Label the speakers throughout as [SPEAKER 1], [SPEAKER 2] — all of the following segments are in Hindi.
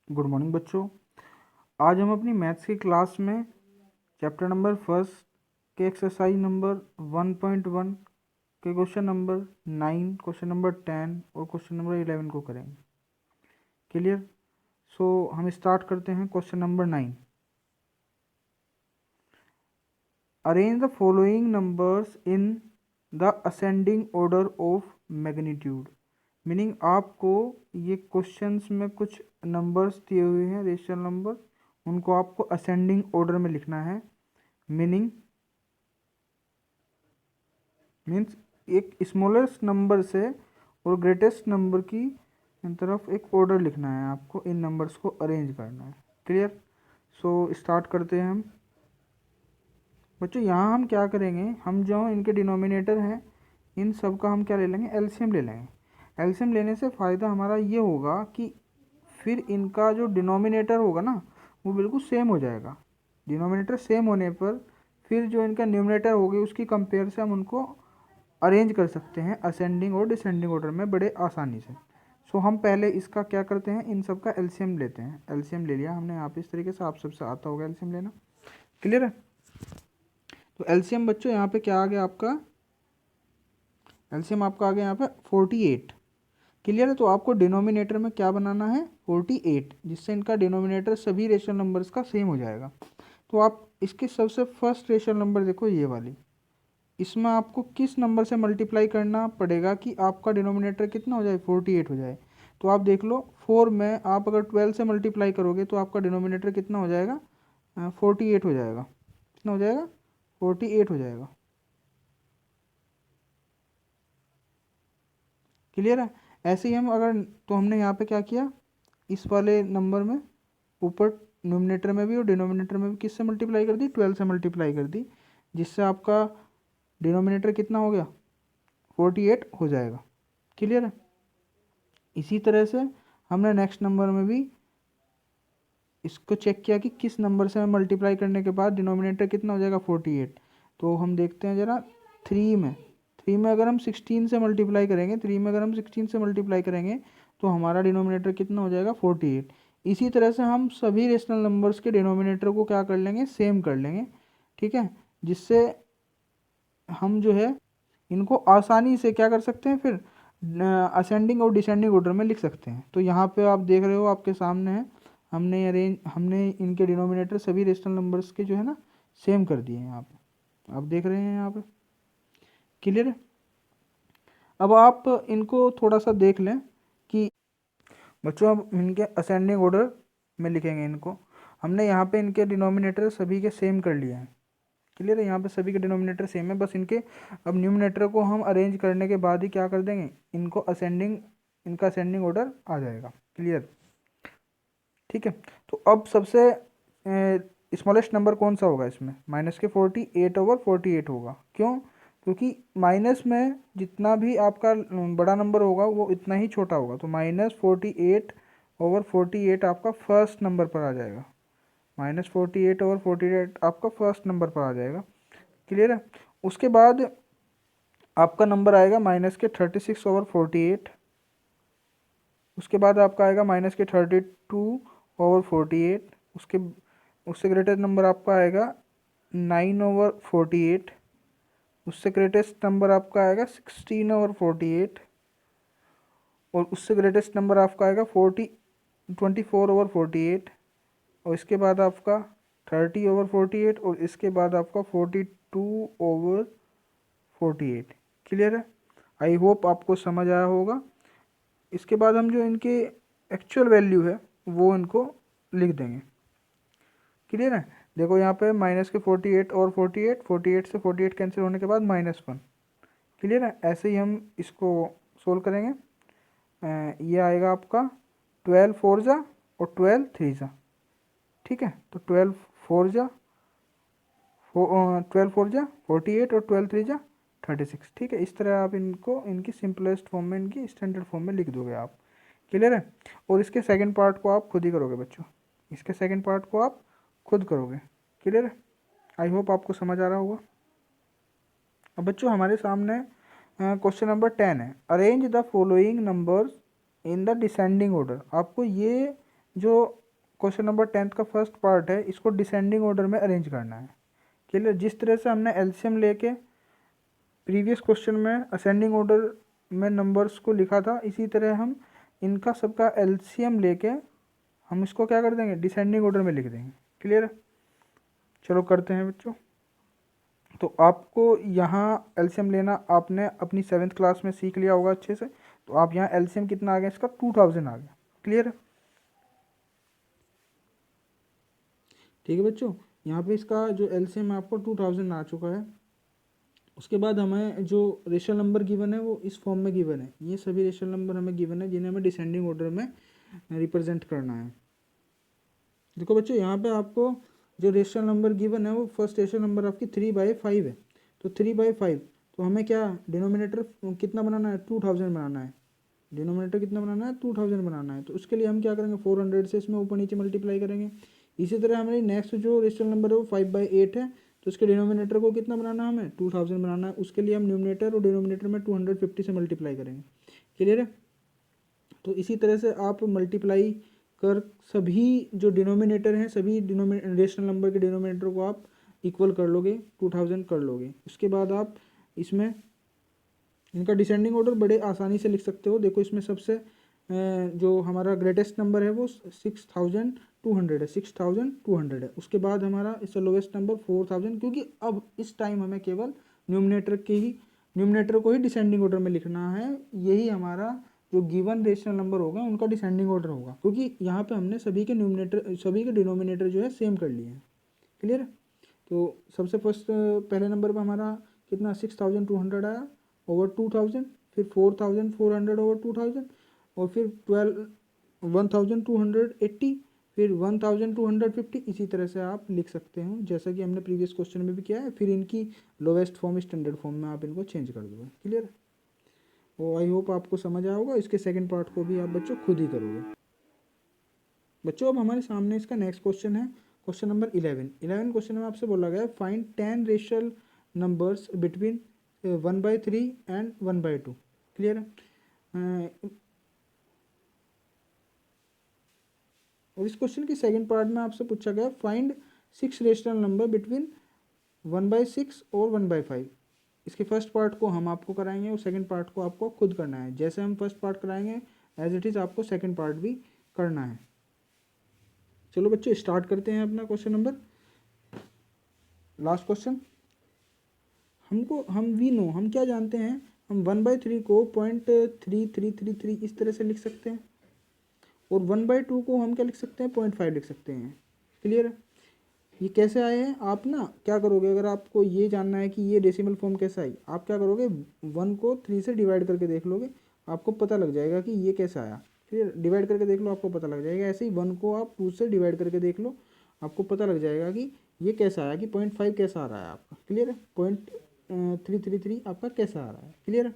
[SPEAKER 1] गुड मॉर्निंग बच्चों। आज हम अपनी मैथ्स की क्लास में चैप्टर नंबर फर्स्ट के एक्सरसाइज नंबर 1.1 के क्वेश्चन नंबर 9, क्वेश्चन नंबर 10 और क्वेश्चन नंबर 11 को करेंगे। क्लियर? सो हम स्टार्ट करते हैं question number 9। Arrange the following numbers in the ascending order of magnitude. Meaning आपको ये क्वेश्चंस में कुछ नंबर्स दिए हुए हैं, रेशनल नंबर, उनको आपको असेंडिंग ऑर्डर में लिखना है। मीनिंग मीन्स एक स्मॉलेस्ट नंबर से और ग्रेटेस्ट नंबर की तरफ एक ऑर्डर लिखना है आपको, इन नंबर्स को अरेंज करना है। क्लियर? सो स्टार्ट करते हैं हम बच्चों। यहाँ हम क्या करेंगे, हम जो इनके डिनोमिनेटर हैं इन सब का हम क्या ले लेंगे, एलसीएम ले लेंगे। एलसीएम लेने से फ़ायदा हमारा ये होगा कि फिर इनका जो डिनोमिनेटर होगा ना वो बिल्कुल सेम हो जाएगा। डिनोमिनेटर सेम होने पर फिर जो इनका न्यूमरेटर होगी उसकी कंपेयर से हम उनको अरेंज कर सकते हैं असेंडिंग और डिसेंडिंग ऑर्डर में बड़े आसानी से। सो हम पहले इसका क्या करते हैं, इन सब का एलसीएम लेते हैं। एलसीएम ले लिया हमने यहाँ पे, इस तरीके से आप सबसे आता होगा एलसीएम लेना। क्लियर है? तो एलसीएम बच्चों यहाँ पे क्या आ गया आपका, एलसीएम आपका आ गया यहाँ पे 48। क्लियर है? तो आपको डिनोमिनेटर में क्या बनाना है, 48, जिससे इनका डिनोमिनेटर सभी रेशनल नंबर्स का सेम हो जाएगा। तो आप इसके सबसे फर्स्ट रेशनल नंबर देखो, ये वाली, इसमें आपको किस नंबर से मल्टीप्लाई करना पड़ेगा कि आपका डिनोमिनेटर कितना हो जाए, 48 हो जाए। तो आप देख लो, 4 में आप अगर 12 से मल्टीप्लाई करोगे तो आपका डिनोमिनेटर कितना हो जाएगा, 48 हो जाएगा। कितना हो जाएगा, 48 हो जाएगा। क्लियर है? ऐसे ही हम अगर, तो हमने यहाँ पे क्या किया, इस वाले नंबर में ऊपर न्यूमिनेटर में भी और डिनोमिनेटर में भी किससे मल्टीप्लाई कर दी, 12 से मल्टीप्लाई कर दी, जिससे आपका डिनोमिनेटर कितना हो गया, 48 हो जाएगा। क्लियर है? इसी तरह से हमने नेक्स्ट नंबर में भी इसको चेक किया कि किस नंबर से मल्टीप्लाई करने के बाद डिनोमिनेटर कितना हो जाएगा, 48। तो हम देखते हैं ज़रा, 3 में अगर हम 16 से मल्टीप्लाई करेंगे, 3 में अगर हम 16 से मल्टीप्लाई करेंगे तो हमारा डिनोमिनेटर कितना हो जाएगा, 48। इसी तरह से हम सभी रेशनल नंबर्स के डिनोमिनेटर को क्या कर लेंगे, सेम कर लेंगे। ठीक है? जिससे हम जो है इनको आसानी से क्या कर सकते हैं, फिर असेंडिंग और डिसेंडिंग ऑर्डर में लिख सकते हैं। तो यहाँ पे आप देख रहे हो आपके सामने है, हमने इनके डिनोमिनेटर सभी रेशनल नंबर्स के जो है ना सेम कर दिए हैं। यहाँ पे आप देख रहे हैं यहाँ पे। क्लियर है? अब आप इनको थोड़ा सा देख लें कि बच्चों अब इनके असेंडिंग ऑर्डर में लिखेंगे इनको। हमने यहाँ पे इनके डिनोमिनेटर सभी के सेम कर लिए हैं। क्लियर है? यहाँ पे सभी के डिनोमिनेटर सेम है, बस इनके अब न्यूमिनेटर को हम अरेंज करने के बाद ही क्या कर देंगे, इनको असेंडिंग, इनका असेंडिंग ऑर्डर आ जाएगा। क्लियर? ठीक है। तो अब सबसे स्मॉलेस्ट नंबर कौन सा होगा इसमें, माइनस के 48/48 होगा। क्यों? क्योंकि माइनस में जितना भी आपका बड़ा नंबर होगा वो इतना ही छोटा होगा। तो -48/48 आपका फर्स्ट नंबर पर आ जाएगा। -48/48 आपका फर्स्ट नंबर पर आ जाएगा। क्लियर है? उसके बाद आपका नंबर आएगा -36/48। उसके बाद आपका आएगा -32/48। उससे ग्रेटेस्ट नंबर आपका आएगा 9/48। उससे ग्रेटेस्ट नंबर आपका आएगा 16/48। और उससे ग्रेटेस्ट नंबर आपका आएगा 24/48। और इसके बाद आपका 30/48। और इसके बाद आपका 42/48। क्लियर है? आई होप आपको समझ आया होगा। इसके बाद हम जो इनके एक्चुअल वैल्यू है वो इनको लिख देंगे। क्लियर है? देखो यहाँ पे माइनस के 48 और 48 से 48 कैंसिल होने के बाद -1। क्लियर है? ऐसे ही हम इसको सोल्व करेंगे। ये आएगा आपका 12 4 जा और 12 3 जा। ठीक है? तो 12 4 जा 48 और 12 3 जा 36। ठीक है? इस तरह आप इनको इनकी सिंपलेस्ट फॉर्म में, इनकी स्टैंडर्ड फॉर्म में लिख दोगे आप। क्लियर है? और इसके सेकंड पार्ट को आप खुद ही करोगे बच्चों, इसके सेकंड पार्ट को आप खुद करोगे। क्लियर है? आई होप आपको समझ आ रहा होगा। अब बच्चों हमारे सामने क्वेश्चन नंबर 10 है। Arrange the following numbers in the descending order. आपको ये जो क्वेश्चन नंबर 10th का फर्स्ट पार्ट है इसको डिसेंडिंग ऑर्डर में अरेंज करना है। क्लियर? जिस तरह से हमने एलसीएम लेके प्रीवियस क्वेश्चन में असेंडिंग ऑर्डर में नंबर्स को लिखा था, इसी तरह हम इनका सबका एलसीएम लेके हम इसको क्या कर देंगे, डिसेंडिंग ऑर्डर में लिख देंगे। क्लियर है? चलो करते हैं बच्चों। तो आपको यहाँ एलसीएम लेना आपने अपनी 7th क्लास में सीख लिया होगा अच्छे से। तो आप यहाँ एलसीएम कितना आ गया इसका, 2000 आ गया। क्लियर है? ठीक है बच्चों, यहाँ पे इसका जो एलसीएम आपको 2000 आ चुका है। उसके बाद हमें जो रेशनल नंबर गिवन है वो इस फॉर्म में गिवन है। ये सभी रेशनल नंबर हमें गिवन है जिन्हें हमें डिसेंडिंग ऑर्डर में रिप्रेजेंट करना है। देखो बच्चों, यहाँ पे आपको जो रेशनल नंबर गिवन है वो फर्स्ट रेशनल नंबर आपकी 3/5 है। तो 3/5, तो हमें क्या डिनोमिनेटर कितना बनाना है, 2000 बनाना है। डिनोमिनेटर कितना बनाना है, 2000 बनाना है। तो उसके लिए हम क्या करेंगे, 400 से इसमें ऊपर नीचे मल्टीप्लाई करेंगे। इसी तरह हमारी नेक्स्ट जो रेशनल नंबर है वो 5/8 है। तो उसके डिनोमिनेटर को कितना बनाना है, हमें 2000 बनाना है। उसके लिए हम न्यूमिनेटर और डिनोमिनेटर में 250 से मल्टीप्लाई करेंगे। क्लियर है? तो इसी तरह से आप मल्टीप्लाई कर सभी जो डिनोमिनेटर हैं, सभी रेशनल नंबर के डिनोमिनेटर को आप इक्वल कर लोगे, 2000 कर लोगे। उसके बाद आप इसमें इनका डिसेंडिंग ऑर्डर बड़े आसानी से लिख सकते हो। देखो इसमें सबसे जो हमारा ग्रेटेस्ट नंबर है वो 6200 है, 6200 है। उसके बाद हमारा इससे लोवेस्ट नंबर 4000, क्योंकि अब इस टाइम हमें केवल न्यूमिनेटर को ही डिसेंडिंग ऑर्डर में लिखना है। यही हमारा जो गिवन रेशनल नंबर होगा उनका डिसेंडिंग ऑर्डर होगा, क्योंकि यहाँ पे हमने सभी के डिनोमिनेटर जो है सेम कर लिए हैं। क्लियर? तो सबसे फर्स्ट पहले नंबर पर हमारा कितना 6200 आया ओवर 2000, फिर 4400 ओवर 2000, और फिर 1280, फिर 1250। इसी तरह से आप लिख सकते हो जैसा कि हमने प्रीवियस क्वेश्चन में भी किया है। फिर इनकी लोवेस्ट फॉर्म स्टैंडर्ड फॉर्म में आप इनको चेंज कर दोगे। क्लियर? तो आई होप आपको समझ आया होगा। इसके सेकंड पार्ट को भी आप बच्चों खुद ही करोगे। बच्चों अब हमारे सामने इसका नेक्स्ट क्वेश्चन है, क्वेश्चन नंबर 11 क्वेश्चन में आपसे बोला गया है find 10 rational numbers between 1/3 and 1/2। Clear है? और इस क्वेश्चन के सेकंड पार्ट में आपसे पूछा गया फाइंड 6 रेशनल नंबर बिटवीन 1/6 और 1/5। इसके फर्स्ट पार्ट को हम आपको कराएंगे और सेकंड पार्ट को आपको खुद करना है। जैसे हम फर्स्ट पार्ट कराएंगे एज इट इज़ आपको सेकंड पार्ट भी करना है। चलो बच्चों स्टार्ट करते हैं अपना क्वेश्चन नंबर। लास्ट क्वेश्चन हम क्या जानते हैं, हम 1/3 को 0.3333 इस तरह से लिख सकते हैं, और 1/2 को हम क्या लिख सकते हैं, 0.5 लिख सकते हैं। क्लियर है? ये कैसे आए हैं, आप ना क्या करोगे, अगर आपको ये जानना है कि ये डेसिमल फॉर्म कैसे आई, आप क्या करोगे 1 को 3 से डिवाइड करके देख लोगे, आपको पता लग जाएगा कि ये कैसे आया। फिर डिवाइड करके देख लो, आपको पता लग जाएगा। ऐसे ही 1 को आप 2 से डिवाइड करके देख लो, आपको पता लग जाएगा कि ये कैसा आया, कि 0.5 कैसा आ रहा है आपका। क्लियर है? 0.333 आपका कैसा आ रहा है। क्लियर है?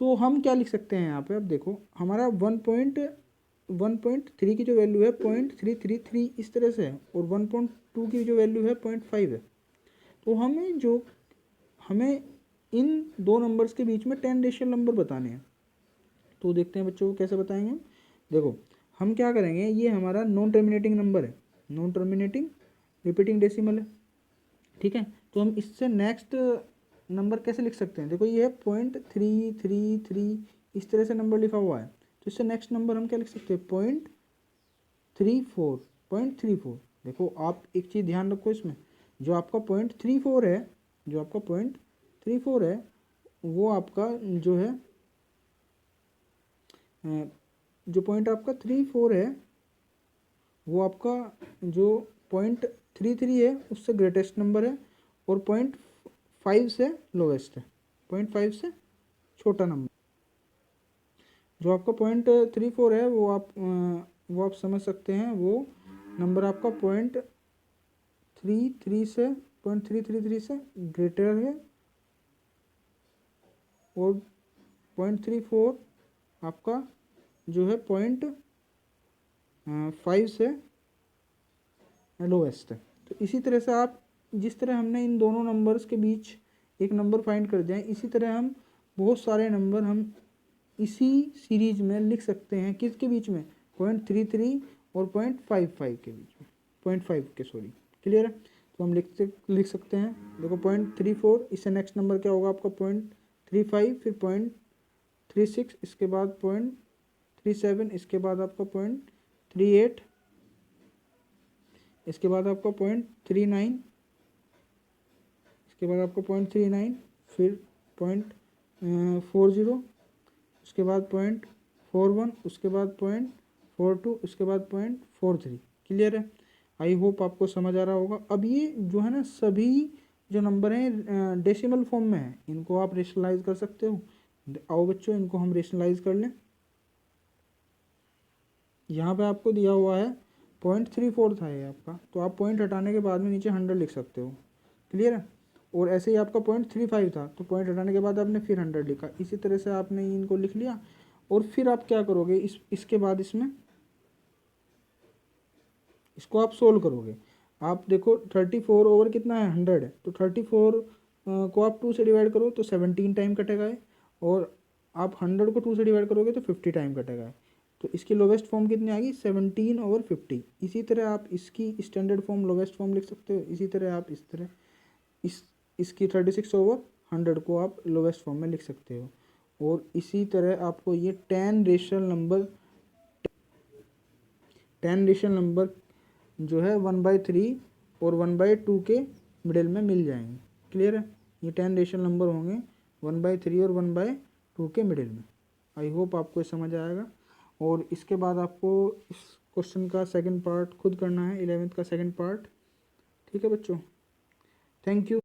[SPEAKER 1] तो हम क्या लिख सकते हैं यहाँ पे, अब देखो हमारा 1.3 की जो वैल्यू है 0.333 इस तरह से है, और 1.2 की जो वैल्यू है 0.5 है। तो हमें इन दो नंबर्स के बीच में 10 रेशनल नंबर बताने हैं। तो देखते हैं बच्चों को कैसे बताएंगे हम। देखो हम क्या करेंगे, ये हमारा नॉन टर्मिनेटिंग नंबर है, नॉन टर्मिनेटिंग रिपीटिंग डेसिमल है। ठीक है? तो हम इससे नेक्स्ट नंबर कैसे लिख सकते हैं, देखो ये है 0.333 इस तरह से नंबर लिखा हुआ है। तो इससे नेक्स्ट नंबर हम क्या लिख सकते हैं, 0.34। देखो आप एक चीज़ ध्यान रखो, इसमें जो आपका 0.34 है, जो आपका 0.34 है वो आपका जो है जो पॉइंट आपका 34 है वो आपका जो 0.33 है उससे ग्रेटेस्ट नंबर है, और 0.5 से लोवेस्ट है, 0.5 से छोटा नंबर। जो आपका 0.34 है वो आप समझ सकते हैं, वो नंबर आपका 0.33 से ग्रेटर है, और 0.34 आपका जो है 0.5 से लोवेस्ट है। तो इसी तरह से आप जिस तरह हमने इन दोनों नंबर्स के बीच एक नंबर फाइंड कर दिया है, इसी तरह हम बहुत सारे नंबर हम इसी सीरीज में लिख सकते हैं। किसके बीच में, 0.33 और 0.55 के बीच में, 0.5 के, सॉरी, क्लियर है। तो हम लिख सकते हैं, देखो 0.34, इससे नेक्स्ट नंबर क्या होगा आपका 0.35, फिर 0.36, इसके बाद 0.37, इसके बाद आपका 0.38, इसके बाद आपका 0.39, इसके बाद आपका 0.39, फिर 0.40, उसके बाद 0.41, उसके बाद 0.42, उसके बाद 0.43। क्लियर है। आई होप आपको समझ आ रहा होगा। अब ये जो है ना, सभी जो नंबर हैं डेसिमल फॉर्म में है, इनको आप रेशनलाइज कर सकते हो। आओ बच्चों, इनको हम रेशनलाइज कर लें। यहाँ पे आपको दिया हुआ है 0.34 था ये आपका, तो आप पॉइंट हटाने के बाद में नीचे 100 लिख सकते हो। क्लियर है। और ऐसे ही आपका 0.35 था, तो पॉइंट हटाने के बाद आपने फिर 100 लिखा। इसी तरह से आपने इनको लिख लिया। और फिर आप क्या करोगे, इसके बाद इसको आप सोल्व करोगे। आप देखो 34 ओवर कितना है, 100 है, तो 34 को आप 2 से डिवाइड करो तो 17 टाइम कटेगा है, और आप 100 को 2 से डिवाइड करोगे तो 50 टाइम कटेगा है। तो इसकी लोवेस्ट फॉर्म कितनी आ गई, 17/50। इसी तरह आप इसकी स्टैंडर्ड फॉर्म, लोवेस्ट फॉर्म लिख सकते हो। इसी तरह आप इस तरह इसकी 36/100 को आप लोवेस्ट फॉर्म में लिख सकते हो। और इसी तरह आपको ये 10 रेशनल नंबर जो है 1/3 और 1/2 के मिडिल में मिल जाएंगे। क्लियर है। ये 10 रेशनल नंबर होंगे 1/3 और 1/2 के मिडिल में। आई होप आपको समझ आएगा। और इसके बाद आपको इस क्वेश्चन का सेकंड पार्ट खुद करना है, 11th का सेकंड पार्ट। ठीक है बच्चों, थैंक यू।